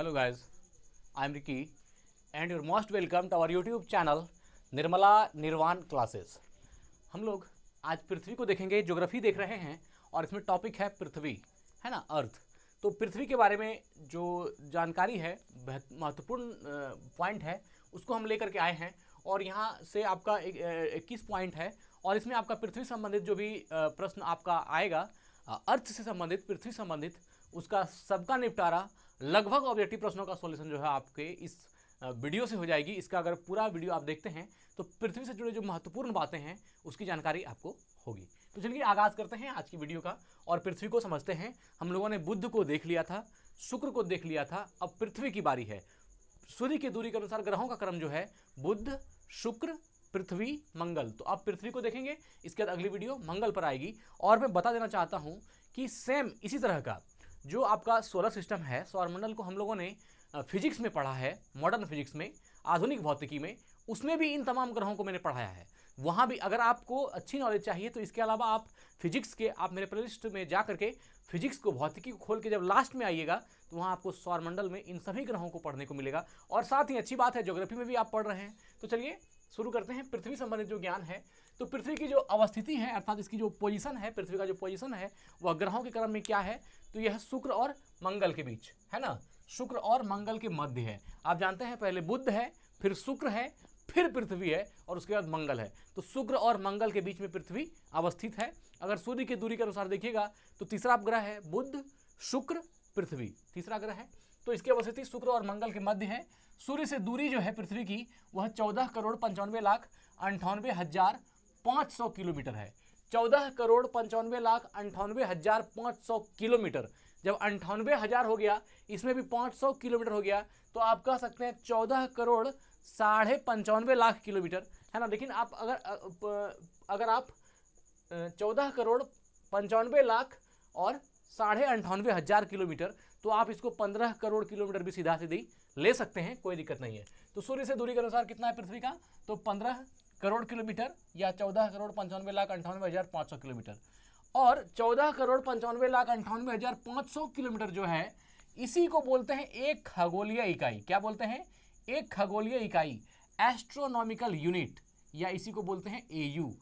Hello guys, I am Ricky and you're most welcome to our YouTube channel Nirmala निर्वाण classes. हम लोग आज पृथ्वी को देखेंगे, ज्योग्राफी देख रहे हैं और इसमें टॉपिक है पृथ्वी, है ना, अर्थ। तो पृथ्वी के बारे में जो जानकारी है, महत्वपूर्ण पॉइंट है, उसको हम लेकर के आए हैं और यहाँ से आपका 21 पॉइंट है और इसमें आपका पृथ्वी संबंधित जो भी प्रश्न आपका आएगा, अर्थ से संबंधित, पृथ्वी संबंधित, उसका सबका निपटारा, लगभग ऑब्जेक्टिव प्रश्नों का सॉल्यूशन जो है आपके इस वीडियो से हो जाएगी। इसका अगर पूरा वीडियो आप देखते हैं तो पृथ्वी से जुड़े जो महत्वपूर्ण बातें हैं उसकी जानकारी आपको होगी। तो चलिए आगाज़ करते हैं आज की वीडियो का और पृथ्वी को समझते हैं। हम लोगों ने बुध को देख लिया था, शुक्र को देख लिया था, अब पृथ्वी की बारी है। सूर्य की दूरी के अनुसार ग्रहों का क्रम जो है बुध, शुक्र, पृथ्वी, मंगल। तो अब पृथ्वी को देखेंगे, इसके बाद अगली वीडियो मंगल पर आएगी। और मैं बता देना चाहता हूं कि सेम इसी तरह का जो आपका सोलर सिस्टम है, सौरमंडल को हम लोगों ने फिजिक्स में पढ़ा है, मॉडर्न फिजिक्स में, आधुनिक भौतिकी में, उसमें भी इन तमाम ग्रहों को मैंने पढ़ाया है। वहाँ भी अगर आपको अच्छी नॉलेज चाहिए तो इसके अलावा आप फिजिक्स के, आप मेरे प्लेलिस्ट में जा करके फिजिक्स को, भौतिकी को खोल के जब लास्ट में आइएगा तो वहाँ आपको सौरमंडल में इन सभी ग्रहों को पढ़ने को मिलेगा। और साथ ही अच्छी बात है ज्योग्राफी में भी आप पढ़ रहे हैं। तो चलिए शुरू करते हैं। पृथ्वी संबंधित जो ज्ञान है, तो पृथ्वी की जो अवस्थिति है, अर्थात इसकी जो पोजीशन है, पृथ्वी का जो पोजीशन है वह ग्रहों के क्रम में क्या है, तो यह शुक्र और मंगल के बीच है ना, शुक्र और मंगल के मध्य है। आप जानते हैं पहले बुध है, फिर शुक्र है, फिर पृथ्वी है और उसके बाद मंगल है। तो शुक्र और मंगल के बीच में पृथ्वी अवस्थित है। अगर सूर्य की दूरी के अनुसार देखिएगा तो तीसरा ग्रह है बुध, शुक्र, पृथ्वी, तीसरा ग्रह है। तो इसकी अवस्थिति शुक्र और मंगल के मध्य है। सूर्य से दूरी जो है पृथ्वी की वह 14,95,98,500 किलोमीटर है। 14,95,98,500 किलोमीटर। जब 98,000 हो गया, इसमें भी 500 किलोमीटर हो गया, तो आप कह सकते हैं 14,95,00,000 किलोमीटर, है ना। लेकिन आप अगर आप 14,95,00,000 और 98,500 किलोमीटर, तो आप इसको 15 करोड़ किलोमीटर भी सीधा सीधी ले सकते हैं, कोई दिक्कत नहीं है। तो सूर्य से दूरी के अनुसार कितना है पृथ्वी का, तो 15 करोड़ किलोमीटर या 14,95,98,500 किलोमीटर। और 14,95,98,500 किलोमीटर जो है, इसी को बोलते हैं एक खगोलीय इकाई। क्या बोलते हैं? एक खगोलीय इकाई, एस्ट्रोनॉमिकल यूनिट, या इसी को बोलते हैं एयू।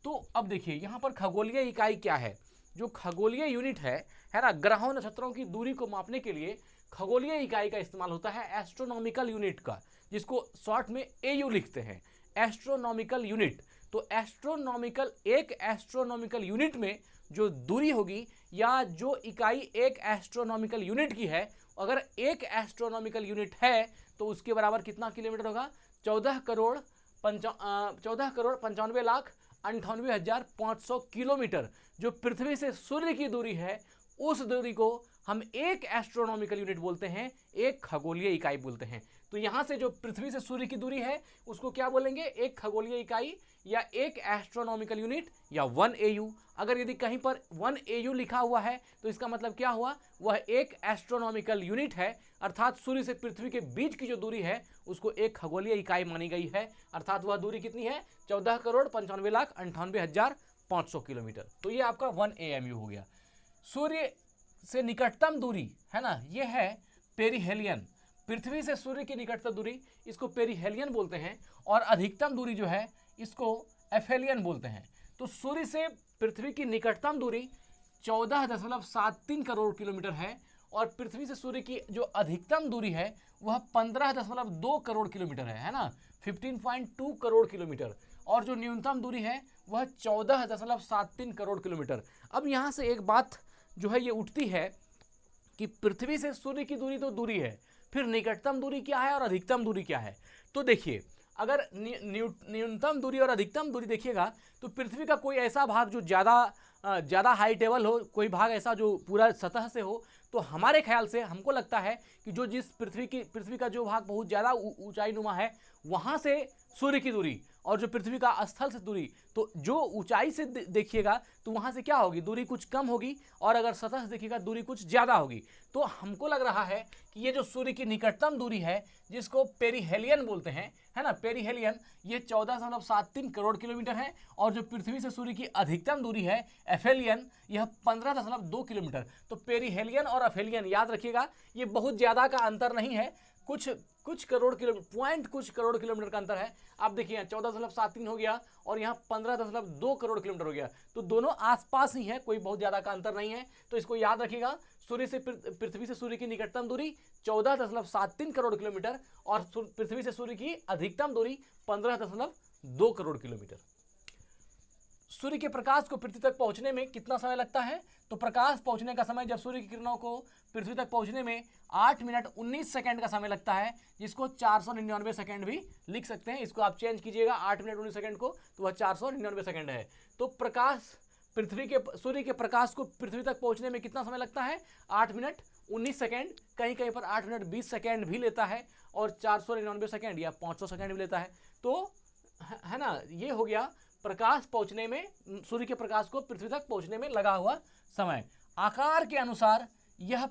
तो अब देखिए यहाँ पर खगोलीय इकाई क्या है। जो खगोलीय यूनिट है ना, ग्रहों नक्षत्रों की दूरी को मापने के लिए खगोलीय इकाई का इस्तेमाल होता है, एस्ट्रोनॉमिकल यूनिट का, जिसको शॉर्ट में एयू लिखते हैं, एस्ट्रोनॉमिकल यूनिट। तो एक एस्ट्रोनॉमिकल यूनिट में जो दूरी होगी या जो इकाई एक एस्ट्रोनॉमिकल यूनिट की है, अगर एक एस्ट्रोनॉमिकल यूनिट है तो उसके बराबर कितना किलोमीटर होगा, 14,95,98,500 किलोमीटर। जो पृथ्वी से सूर्य की दूरी है, उस दूरी को हम एक एस्ट्रोनॉमिकल यूनिट बोलते हैं, एक खगोलीय इकाई बोलते हैं। तो यहां से जो पृथ्वी से सूर्य की दूरी है उसको क्या बोलेंगे, एक खगोलीय इकाई या एक एस्ट्रोनॉमिकल यूनिट या 1 AU। अगर यदि कहीं पर 1 AU लिखा हुआ है तो इसका मतलब क्या हुआ, वह एक एस्ट्रोनॉमिकल यूनिट है, अर्थात सूर्य से पृथ्वी के बीच की जो दूरी है उसको एक खगोलीय इकाई मानी गई है, अर्थात वह दूरी कितनी है, 14,95,98,500 किलोमीटर। तो ये आपका 1 AMU हो गया। सूर्य से निकटतम दूरी है ना, ये है पेरिहेलियन। पृथ्वी से सूर्य की निकटतम दूरी, इसको पेरिहेलियन बोलते हैं, और अधिकतम दूरी जो है इसको एफेलियन बोलते हैं। तो सूर्य से पृथ्वी की निकटतम दूरी 14.73 करोड़ किलोमीटर है और पृथ्वी से सूर्य की जो अधिकतम दूरी है वह 15.2 करोड़ किलोमीटर है ना, 15.2 करोड़ किलोमीटर। और जो न्यूनतम दूरी है वह 14.73 करोड़ किलोमीटर। अब यहाँ से एक बात जो है ये उठती है कि पृथ्वी से सूर्य की दूरी तो दूरी है, फिर निकटतम दूरी क्या है और अधिकतम दूरी क्या है। तो देखिए, अगर न्यूनतम दूरी और अधिकतम दूरी देखिएगा तो पृथ्वी का कोई ऐसा भाग जो ज़्यादा हाई टेबल हो, कोई भाग ऐसा जो पूरा सतह से हो, तो हमारे ख्याल से हमको लगता है कि जो जिस पृथ्वी का जो भाग बहुत ज़्यादा ऊंचाई नुमा है, वहाँ से सूर्य की दूरी और जो पृथ्वी का स्थल से दूरी, तो जो ऊंचाई से देखिएगा तो वहां से क्या होगी, दूरी कुछ कम होगी, और अगर सतह से देखिएगा दूरी कुछ ज्यादा होगी। तो हमको लग रहा है कि ये जो सूर्य की निकटतम दूरी है जिसको पेरिहेलियन बोलते हैं, है ना, पेरिहेलियन, ये 14.73 करोड़ किलोमीटर है, और जो पृथ्वी से सूर्य की अधिकतम दूरी है एफेलियन, यह 15.2 किलोमीटर। तो पेरिहेलियन और एफेलियन याद रखिएगा, ये बहुत ज्यादा का अंतर नहीं है, कुछ करोड़ किलोमीटर, कुछ करोड़ किलोमीटर का अंतर है। आप देखिए 14.73 हो गया और यहाँ 15.2 करोड़ किलोमीटर हो गया, तो दोनों आसपास ही है, कोई बहुत ज्यादा का अंतर नहीं है। तो इसको याद रखिएगा, सूर्य से पृथ्वी से सूर्य की निकटतम दूरी 14.73 करोड़ किलोमीटर और पृथ्वी से सूर्य की अधिकतम दूरी 15.2 करोड़ किलोमीटर। सूर्य के प्रकाश को पृथ्वी तक पहुंचने में कितना समय लगता है? तो प्रकाश पहुंचने का समय, जब सूर्य की किरणों को पृथ्वी तक पहुंचने में 8 मिनट 19 सेकंड का समय लगता है, जिसको 499 सेकंड भी लिख सकते हैं। इसको आप चेंज कीजिएगा 8 मिनट 19 सेकंड को, तो वह 499 सेकंड है। तो प्रकाश सूर्य के प्रकाश को पृथ्वी तक पहुंचने में कितना समय लगता है? 8 मिनट 19 सेकंड, कहीं कहीं पर 8 मिनट 20 सेकंड भी लेता है, और 499 सेकंड या 500 सेकंड भी लेता है। तो है ना, ये हो गया प्रकाश पहुंचने में, सूर्य के प्रकाश को पृथ्वी तक पहुंचने में लगा हुआ समय। आकार के अनुसार यह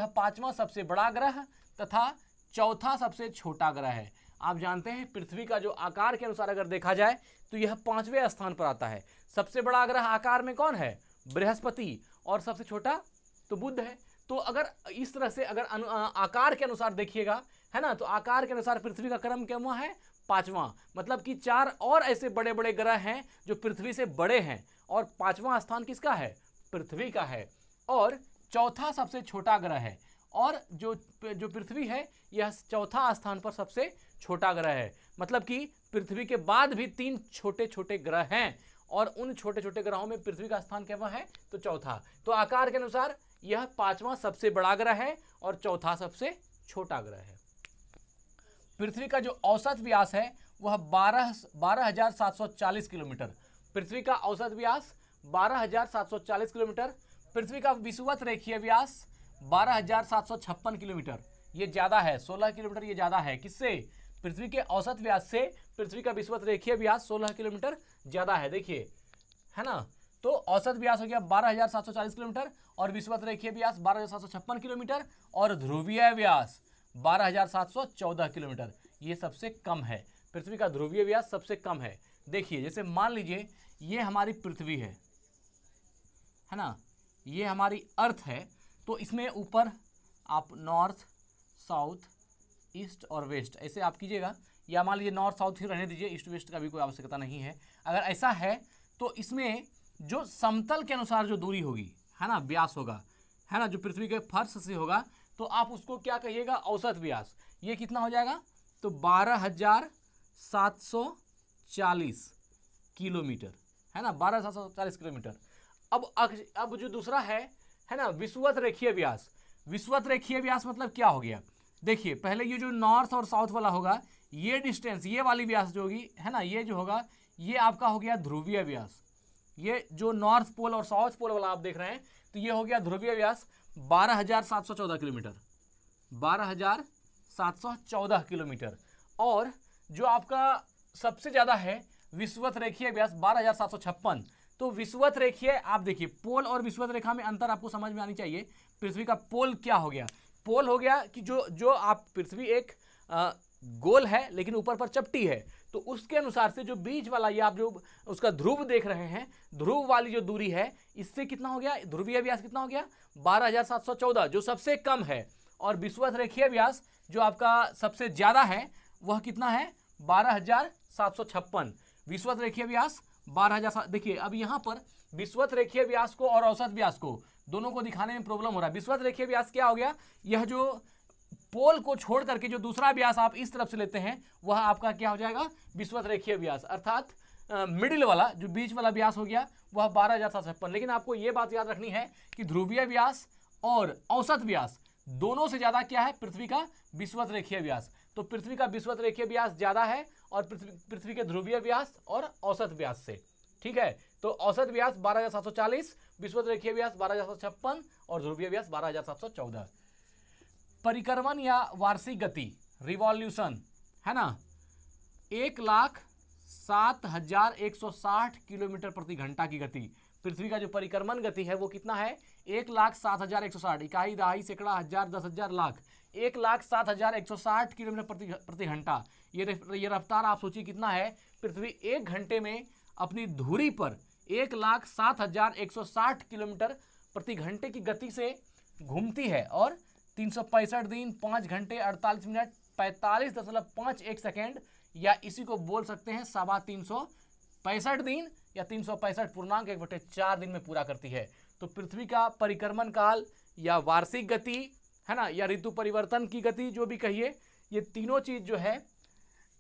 पांचवां सबसे बड़ा ग्रह तथा चौथा सबसे छोटा ग्रह है। आप जानते हैं पृथ्वी का जो आकार के अनुसार अगर देखा जाए तो यह 5वें स्थान पर आता है। सबसे बड़ा ग्रह आकार में कौन है? बृहस्पति, और सबसे छोटा तो बुध है। तो अगर इस तरह से अगर आकार के अनुसार देखिएगा, है ना, तो आकार के अनुसार पृथ्वी का क्रम क्या है? 5वां। मतलब कि 4 और ऐसे बड़े बड़े ग्रह हैं जो पृथ्वी से बड़े हैं, और 5वां स्थान किसका है? पृथ्वी का है। और चौथा सबसे छोटा ग्रह है, और जो पृथ्वी है यह चौथा स्थान पर सबसे छोटा ग्रह है। मतलब कि पृथ्वी के बाद भी 3 छोटे छोटे ग्रह हैं, और उन छोटे छोटे ग्रहों में पृथ्वी का स्थान क्या है? तो चौथा। तो आकार के अनुसार यह 5वां सबसे बड़ा ग्रह है और चौथा सबसे छोटा ग्रह है। पृथ्वी का जो औसत व्यास है वह 12,740 किलोमीटर। पृथ्वी का औसत व्यास 12,740 किलोमीटर। पृथ्वी का विषुवत रेखीय व्यास 12,756 किलोमीटर। ये ज्यादा है, 16 किलोमीटर ये ज्यादा है। किससे? पृथ्वी के औसत व्यास से पृथ्वी का विषुवत रेखीय व्यास 16 किलोमीटर ज्यादा है। देखिए, है ना, तो औसत व्यास हो गया 12,740 किलोमीटर, और विषुवत रेखीय व्यास 12,756 किलोमीटर, और ध्रुवीय व्यास 12,714 किलोमीटर। ये सबसे कम है, पृथ्वी का ध्रुवीय व्यास सबसे कम है। देखिए, जैसे मान लीजिए ये हमारी पृथ्वी है ना, ये हमारी अर्थ है, तो इसमें ऊपर आप नॉर्थ, साउथ, ईस्ट और वेस्ट ऐसे आप कीजिएगा, या मान लीजिए नॉर्थ साउथ ही रहने दीजिए, ईस्ट वेस्ट का भी कोई आवश्यकता नहीं है। अगर ऐसा है तो इसमें जो समतल के अनुसार जो दूरी होगी, है ना, व्यास होगा, है ना, जो पृथ्वी के फर्श से होगा, तो आप उसको क्या कहिएगा? औसत व्यास। ये कितना हो जाएगा? तो 12,740 किलोमीटर, है ना, 12,740 किलोमीटर। अब जो दूसरा है ना, विषुवत रेखीय व्यास। विषुवत रेखीय व्यास मतलब क्या हो गया? देखिए, पहले ये जो नॉर्थ और साउथ वाला होगा, ये डिस्टेंस, ये वाली व्यास जो होगी, है ना, ये जो होगा ये आपका हो गया ध्रुवीय व्यास। ये जो नॉर्थ पोल और साउथ पोल वाला आप देख रहे हैं, तो ये हो गया ध्रुवीय व्यास 12,714 किलोमीटर, 12,714 किलोमीटर। और जो आपका सबसे ज्यादा है विषुवत रेखीय व्यास 12,756। तो विषुवत रेखीय, आप देखिए, पोल और विषुवत रेखा में अंतर आपको समझ में आनी चाहिए। पृथ्वी का पोल क्या हो गया? पोल हो गया कि जो आप पृथ्वी एक गोल है लेकिन ऊपर पर चपटी है, तो उसके अनुसार से जो बीच वाला, ये आप जो उसका ध्रुव देख रहे हैं, ध्रुव वाली जो दूरी है, इससे कितना हो गया? ध्रुवीय व्यास कितना हो गया? 12,714, जो सबसे कम है। और विषुवत रेखीय व्यास जो आपका सबसे ज्यादा है वह कितना है? 12,756। विषुवत रेखीय व्यास 12,000। देखिए, अब यहां पर विषुवत रेखीय व्यास को और औसत व्यास को दोनों को दिखाने में प्रॉब्लम हो रहा है। विषुवत रेखीय व्यास क्या हो गया? यह जो पोल को छोड़ करके जो दूसरा व्यास आप इस तरफ से लेते हैं, वह आपका क्या हो जाएगा? विषुवत रेखीय व्यास, अर्थात मिडिल वाला जो बीच वाला व्यास हो गया वह 12,756। लेकिन आपको यह बात याद रखनी है कि ध्रुवीय व्यास और औसत व्यास दोनों से ज्यादा क्या है? पृथ्वी का विषुवत रेखीय व्यास। तो पृथ्वी का विषुवत रेखीय व्यास ज्यादा है और पृथ्वी के ध्रुवीय व्यास और औसत व्यास से। ठीक है, तो औसत व्यास 12,740, विषुवत रेखीय व्यास 12,756 और ध्रुवीय व्यास 12,714। परिक्रमण या वार्षिक गति, रिवॉल्यूशन, है ना 1,07,160 किलोमीटर प्रति घंटा की गति। पृथ्वी का जो परिक्रमण गति है वो कितना है 1,07,160, इकाई दहाई सैकड़ा हजार दस हजार लाख, 1,07,160 किलोमीटर प्रति घंटा। ये रफ्तार आप सोचिए कितना है। पृथ्वी 1 घंटे में अपनी धुरी पर 1,07,160 किलोमीटर प्रति घंटे की गति से घूमती है और 365 दिन 5 घंटे 48 मिनट 45.51 सेकेंड, या इसी को बोल सकते हैं 365 दिन या 365.1/4 दिन में पूरा करती है। तो पृथ्वी का परिक्रमण काल या वार्षिक गति है ना, या ऋतु परिवर्तन की गति जो भी कहिए, ये तीनों चीज जो है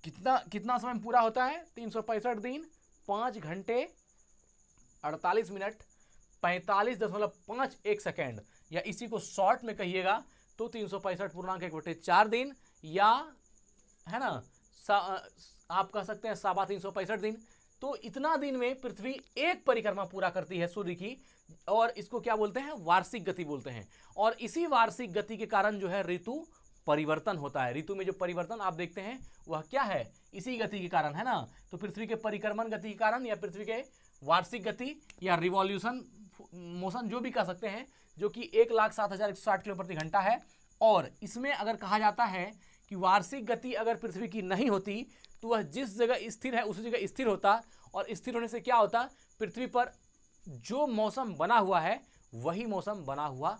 कितना समय में पूरा होता है 365 दिन 5 घंटे 48 मिनट 45.51 सेकेंड, या इसी को शॉर्ट में कहिएगा तो 365.1/4 दिन, या है ना आप कह सकते हैं 365 दिन। तो इतना दिन में पृथ्वी एक परिक्रमा पूरा करती है सूर्य की, और इसको क्या बोलते हैं वार्षिक गति बोलते हैं। और इसी वार्षिक गति के कारण जो है ऋतु परिवर्तन होता है। ऋतु में जो परिवर्तन आप देखते हैं वह क्या है, इसी गति के कारण है ना। तो पृथ्वी के परिक्रमण गति के कारण या पृथ्वी के वार्षिक गति या रिवॉल्यूशन मोशन जो भी कह सकते हैं, जो कि 1,07,160 किलोमीटर प्रति घंटा है। और इसमें अगर कहा जाता है कि वार्षिक गति अगर पृथ्वी की नहीं होती तो वह जिस जगह स्थिर है उसी जगह स्थिर होता, और स्थिर होने से क्या होता, पृथ्वी पर जो मौसम बना हुआ है वही मौसम बना हुआ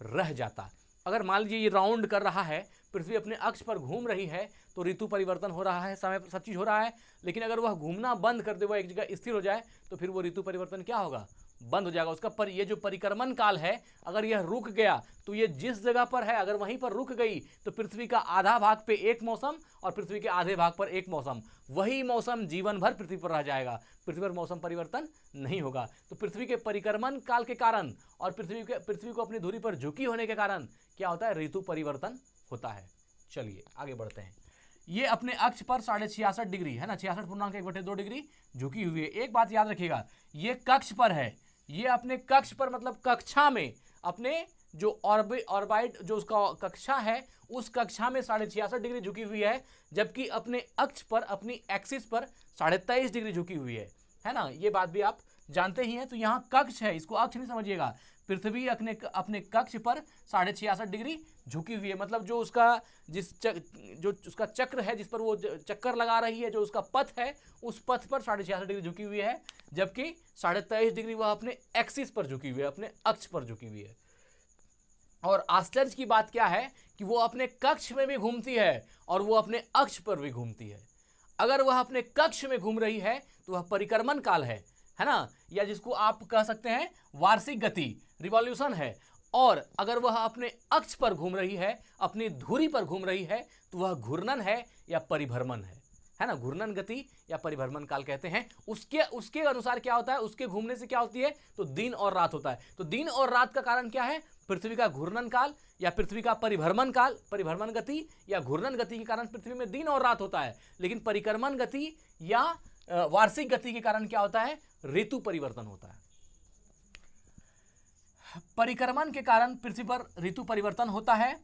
रह जाता। अगर मान लीजिए ये राउंड कर रहा है, पृथ्वी अपने अक्ष पर घूम रही है, तो ऋतु परिवर्तन हो रहा है, समय सब चीज़ हो रहा है। लेकिन अगर वह घूमना बंद कर दे, वह एक जगह स्थिर हो जाए, तो फिर वो ऋतु परिवर्तन क्या होगा, बंद हो जाएगा उसका। ये जो परिक्रमण काल है अगर यह रुक गया तो ये जिस जगह पर है अगर वहीं पर रुक गई तो पृथ्वी का आधा भाग पे एक मौसम और पृथ्वी के आधे भाग पर एक मौसम, वही मौसम जीवन भर पृथ्वी पर रह जाएगा, पृथ्वी पर मौसम परिवर्तन नहीं होगा। तो पृथ्वी के परिक्रमण काल के कारण और पृथ्वी को अपनी धुरी पर झुकी होने के कारण क्या होता है, ऋतु परिवर्तन होता है। चलिए आगे बढ़ते हैं। ये अपने अक्ष पर 66.5 डिग्री है ना, 66.1/2 डिग्री झुकी हुई है। एक बात याद रखिएगा, ये कक्ष पर है, ये अपने कक्ष पर मतलब कक्षा में, अपने जो ऑर्बिट जो उसका कक्षा है उस कक्षा में 66.5 डिग्री झुकी हुई है, जबकि अपने अक्ष पर अपनी एक्सिस पर 23.5 डिग्री झुकी हुई है ना। ये बात भी आप जानते ही हैं। तो यहाँ कक्ष है, इसको अक्ष नहीं समझिएगा। पृथ्वी अपने कक्ष पर 66.5 डिग्री झुकी हुई है, मतलब जो उसका जो उसका चक्र है, जिस पर वो चक्कर लगा रही है, जो उसका पथ है, उस पथ पर 66.5 डिग्री झुकी हुई है, जबकि 23.5 डिग्री वह अपने एक्सिस पर झुकी हुई है, अपने अक्ष पर झुकी हुई है। और आश्चर्य की बात क्या है कि वो अपने कक्ष में भी घूमती है और वो अपने अक्ष पर भी घूमती है। अगर वह अपने कक्ष में घूम रही है तो वह परिक्रमण काल है ना, या जिसको आप कह सकते हैं वार्षिक गति, रिवॉल्यूशन है। और अगर वह अपने अक्ष पर घूम रही है, अपनी धुरी पर घूम रही है, तो वह घूर्णन है या परिभ्रमण है ना। घूर्णन गति या परिभ्रमण काल कहते हैं। उसके अनुसार क्या होता है, उसके घूमने से क्या होती है, तो दिन और रात होता है। तो दिन और रात का कारण क्या है, पृथ्वी का घूर्णन काल या पृथ्वी का परिभ्रमण काल, परिभ्रमण गति या घूर्णन गति के कारण पृथ्वी में दिन और रात होता है। लेकिन परिक्रमण गति या वार्षिक गति के कारण क्या होता है, ऋतु परिवर्तन होता है। परिक्रमण के कारण पृथ्वी पर ऋतु परिवर्तन होता है।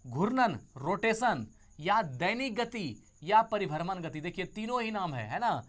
घूर्णन, रोटेशन या दैनिक गति या परिभ्रमण गति, देखिए तीनों ही नाम है ना।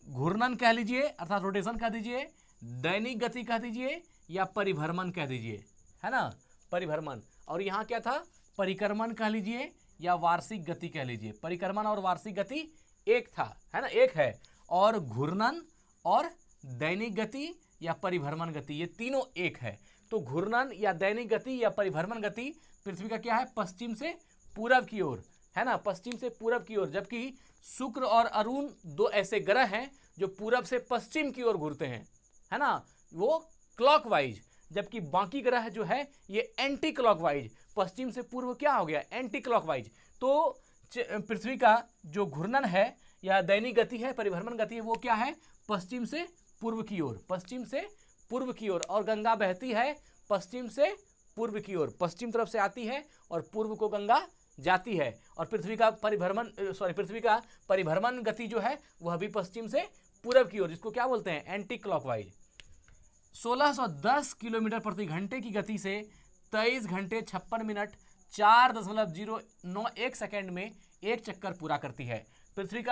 घूर्णन कह लीजिए अर्थात रोटेशन कह दीजिए, दैनिक गति कह दीजिए या परिभ्रमण कह दीजिए, है ना, परिभ्रमण। और यहाँ क्या था, परिक्रमण कह लीजिए या वार्षिक गति कह लीजिए। परिक्रमण और वार्षिक गति एक था, है ना, एक है। और घूर्णन और दैनिक गति या परिभ्रमण गति ये तीनों एक है। तो घूर्णन या दैनिक गति या परिभ्रमण गति पृथ्वी का क्या है, पश्चिम से पूरब की ओर, है ना, पश्चिम से पूरब की ओर। जबकि शुक्र और अरुण दो ऐसे ग्रह हैं जो पूरब से पश्चिम की ओर घूरते हैं, है ना, वो क्लॉकवाइज। जबकि बाकी ग्रह जो है ये एंटी क्लॉकवाइज, पश्चिम से पूर्व क्या हो गया, एंटी क्लॉकवाइज। तो पृथ्वी का जो घूर्णन है या दैनिक गति है, परिभ्रमण गति है, वो क्या है, पश्चिम से पूर्व की ओर, पश्चिम से पूर्व की ओर। और गंगा बहती है पश्चिम से पूर्व की ओर, पश्चिम तरफ से आती है और पूर्व को गंगा जाती है। और पृथ्वी का परिभ्रमण गति जो है वह भी पश्चिम से पूर्व की ओर, जिसको क्या बोलते हैं, एंटी क्लॉकवाइज। 1610 किलोमीटर प्रति घंटे की गति से 23 घंटे 56 मिनट 4.091 सेकेंड में एक चक्कर पूरा करती है। पृथ्वी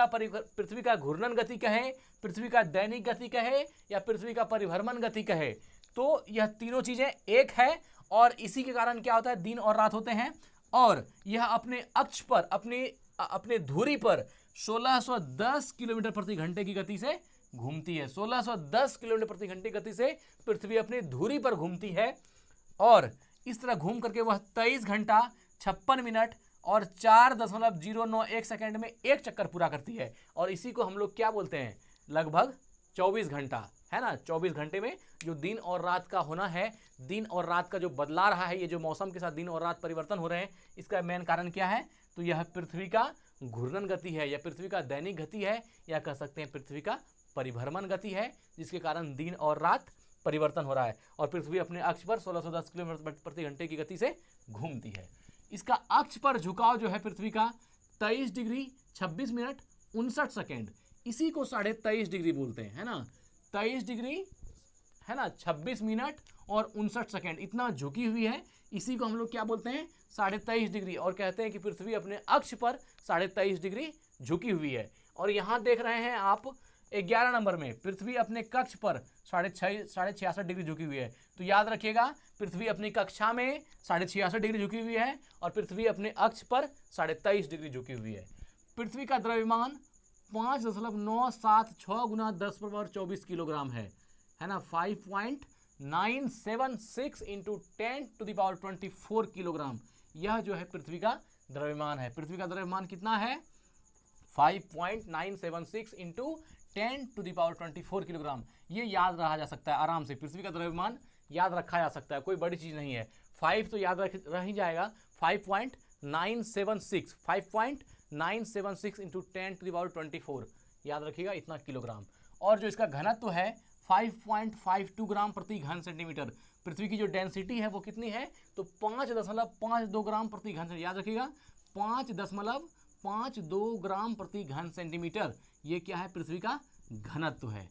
का घूर्णन गति कहे, पृथ्वी का दैनिक गति कहे या पृथ्वी का परिभ्रमण गति कहे, तो यह तीनों चीजें एक है और इसी के कारण क्या होता है, दिन और रात होते हैं। और यह अपने अक्ष पर अपने धुरी पर 1610 किलोमीटर प्रति घंटे की गति से घूमती है। 1610 किलोमीटर प्रति घंटे गति से पृथ्वी अपनी धुरी पर घूमती है और इस तरह घूम करके वह 23 घंटा 56 मिनट और 4.091 सेकेंड में एक चक्कर पूरा करती है। और इसी को हम लोग क्या बोलते हैं, लगभग 24 घंटा, है ना। 24 घंटे में जो दिन और रात का होना है, दिन और रात का जो बदला रहा है, ये जो मौसम के साथ दिन और रात परिवर्तन हो रहे हैं, इसका मेन कारण क्या है, तो यह पृथ्वी का घूर्णन गति है, या पृथ्वी का दैनिक गति है, या कह सकते हैं पृथ्वी का परिभ्रमण गति है, जिसके कारण दिन और रात परिवर्तन हो रहा है। और पृथ्वी अपने अक्ष पर 1610 किलोमीटर प्रति घंटे की गति से घूमती है। इसका अक्ष पर झुकाव जो है पृथ्वी का 23 डिग्री 26 मिनट 59 सेकेंड, इसी को 23.5 डिग्री बोलते हैं, है ना। 23 डिग्री, है ना, 26 मिनट और 59 सेकेंड इतना झुकी हुई है, इसी को हम लोग क्या बोलते हैं, 23.5 डिग्री। और कहते हैं कि पृथ्वी अपने अक्ष पर 23.5 डिग्री झुकी हुई है। और यहाँ देख रहे हैं आप 11 नंबर में पृथ्वी अपने कक्ष पर 66.5 डिग्री झुकी हुई है। तो याद रखिएगा, पृथ्वी अपनी कक्षा में 66.5 डिग्री झुकी हुई है और पृथ्वी अपने अक्ष पर 23.5 डिग्री झुकी हुई है। पृथ्वी का द्रव्यमान 5.976 गुना 10⁻24 किलोग्राम है ना। 5.976 इंटू 10⁻24 किलोग्राम, यह जो है पृथ्वी का द्रव्यमान है। पृथ्वी का द्रव्यमान कितना है, 5.976 इंटू 10⁻24 किलोग्राम। ये याद रहा जा सकता है आराम से, पृथ्वी का द्रव्यमान याद रखा जा सकता है, कोई बड़ी चीज़ नहीं है। 5 तो याद रह ही जाएगा, 5.976 इंटू 10⁻24 याद रखिएगा, इतना किलोग्राम। और जो इसका घनत्व है 5.52 ग्राम प्रति घन सेंटीमीटर। पृथ्वी की जो डेंसिटी है वो कितनी है, तो 5.52 ग्राम प्रति घन, याद रखिएगा 5.52 ग्राम प्रति घन सेंटीमीटर, ये क्या है, पृथ्वी का घनत्व है।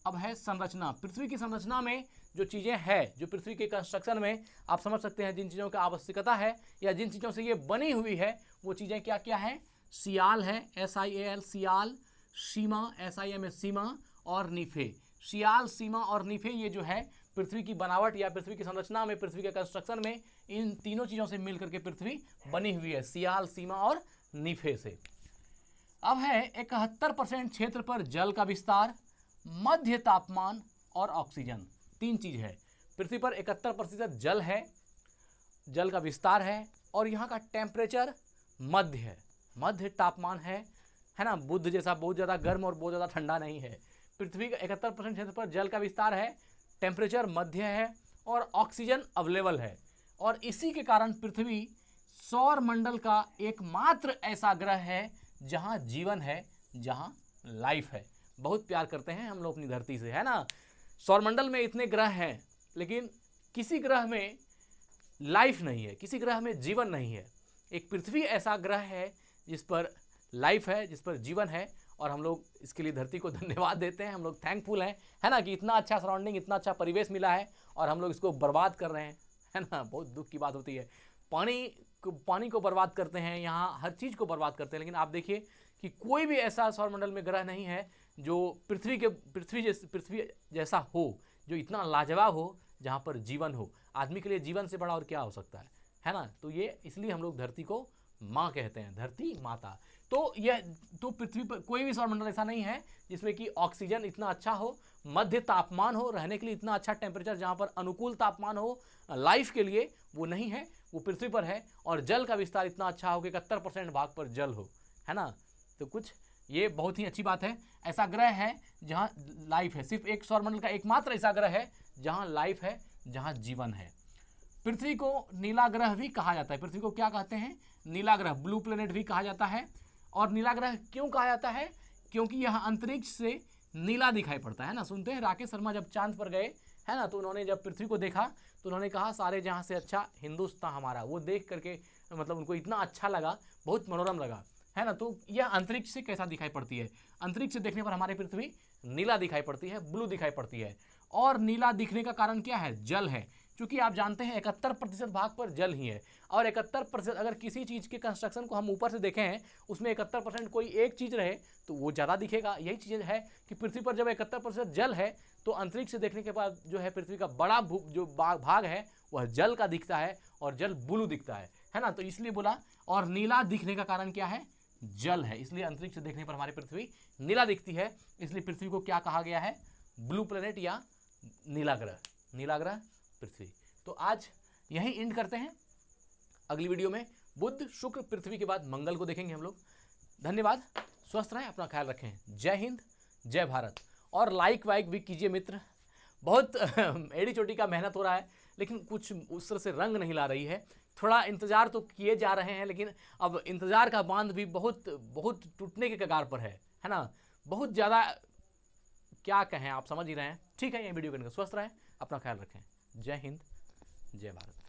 अब है संरचना। पृथ्वी की संरचना में जो चीज़ें हैं, जो पृथ्वी के कंस्ट्रक्शन में आप समझ सकते हैं जिन चीज़ों की आवश्यकता है या जिन चीज़ों से ये बनी हुई है, वो चीज़ें क्या क्या है, सियाल है, SIAL सियाल, सीमा SIMA सीमा, और निफे। सियाल, सीमा और निफे, ये जो है पृथ्वी की बनावट या पृथ्वी की संरचना में, पृथ्वी के कंस्ट्रक्शन में, इन तीनों चीज़ों से मिलकर के पृथ्वी बनी हुई है, सियाल, सीमा और निफे से। अब है 71% क्षेत्र पर जल का विस्तार, मध्य तापमान और ऑक्सीजन। तीन चीज है। पृथ्वी पर 71% जल है, जल का विस्तार है, और यहाँ का टेम्परेचर मध्य है, मध्य तापमान है ना। बुध जैसा बहुत ज़्यादा गर्म और बहुत ज़्यादा ठंडा नहीं है। पृथ्वी का 71% क्षेत्र पर जल का विस्तार है, टेम्परेचर मध्य है और ऑक्सीजन अवेलेबल है। और इसी के कारण पृथ्वी सौर मंडल का एकमात्र ऐसा ग्रह है जहाँ जीवन है, जहाँ लाइफ है। बहुत प्यार करते हैं हम लोग अपनी धरती से, है ना। सौरमंडल में इतने ग्रह हैं, लेकिन किसी ग्रह में लाइफ नहीं है, किसी ग्रह में जीवन नहीं है। एक पृथ्वी ऐसा ग्रह है जिस पर लाइफ है, जिस पर जीवन है, और हम लोग इसके लिए धरती को धन्यवाद देते हैं। हम लोग थैंकफुल हैं, है ना, कि इतना अच्छा सराउंडिंग, इतना अच्छा परिवेश मिला है और हम लोग इसको बर्बाद कर रहे हैं, है ना। बहुत दुख की बात होती है, पानी को बर्बाद करते हैं, यहाँ हर चीज़ को बर्बाद करते हैं। लेकिन आप देखिए कि कोई भी ऐसा सौरमंडल में ग्रह नहीं है जो पृथ्वी जैसा हो, जो इतना लाजवाब हो, जहाँ पर जीवन हो। आदमी के लिए जीवन से बड़ा और क्या हो सकता है ना। तो ये इसलिए हम लोग धरती को माँ कहते हैं, धरती माता। तो पृथ्वी पर कोई भी सौरमंडल ऐसा नहीं है जिसमें कि ऑक्सीजन इतना अच्छा हो, मध्य तापमान हो, रहने के लिए इतना अच्छा टेम्परेचर, जहाँ पर अनुकूल तापमान हो लाइफ के लिए, वो नहीं है, वो पृथ्वी पर है। और जल का विस्तार इतना अच्छा हो कि 71% भाग पर जल हो, है ना। तो कुछ ये बहुत ही अच्छी बात है। ऐसा ग्रह है जहाँ लाइफ है, सिर्फ एक सौरमंडल का एकमात्र ऐसा ग्रह है जहाँ लाइफ है, जहाँ जीवन है। पृथ्वी को नीला ग्रह भी कहा जाता है। पृथ्वी को क्या कहते हैं, नीला ग्रह, ब्लू प्लेनेट भी कहा जाता है। और नीला ग्रह क्यों कहा जाता है, क्योंकि यह अंतरिक्ष से नीला दिखाई पड़ता है ना। सुनते हैं राकेश शर्मा जब चांद पर गए, है ना, तो उन्होंने जब पृथ्वी को देखा तो उन्होंने कहा सारे जहाँ से अच्छा हिंदुस्तान हमारा। वो देख करके मतलब उनको इतना अच्छा लगा, बहुत मनोरम लगा, है ना। तो यह अंतरिक्ष से कैसा दिखाई पड़ती है, अंतरिक्ष से देखने पर हमारी पृथ्वी नीला दिखाई पड़ती है, ब्लू दिखाई पड़ती है। और नीला दिखने का कारण क्या है, जल है। क्योंकि आप जानते हैं 71% भाग पर जल ही है, और 71% अगर किसी चीज़ के कंस्ट्रक्शन को हम ऊपर से देखें हैं उसमें 71% कोई एक चीज़ रहे तो वो ज़्यादा दिखेगा। यही चीज़ है कि पृथ्वी पर जब 71% जल है तो अंतरिक्ष से देखने के बाद जो है पृथ्वी का बड़ा जो भाग है वह जल का दिखता है, और जल ब्लू दिखता है ना। तो इसलिए बोला, और नीला दिखने का कारण क्या है, जल है, इसलिए अंतरिक्ष से देखने पर हमारी पृथ्वी नीला दिखती है। इसलिए पृथ्वी को क्या कहा गया है, ब्लू प्लेनेट या नीला ग्रह, नीला ग्रह पृथ्वी। तो आज यहीं एंड करते हैं। अगली वीडियो में बुध शुक्र पृथ्वी के बाद मंगल को देखेंगे हम लोग। धन्यवाद, स्वस्थ रहें, अपना ख्याल रखें। जय हिंद, जय भारत। और लाइक वाइक भी कीजिए मित्र, बहुत एड़ी चोटी का मेहनत हो रहा है लेकिन कुछ उस तरह से रंग नहीं ला रही है। थोड़ा इंतजार तो किए जा रहे हैं लेकिन अब इंतजार का बांध भी बहुत बहुत टूटने के कगार पर है ना। बहुत ज़्यादा क्या कहें, आप समझ ही रहे हैं। ठीक है, ये वीडियो करने का, स्वस्थ रहें, अपना ख्याल रखें। जय हिंद, जय भारत।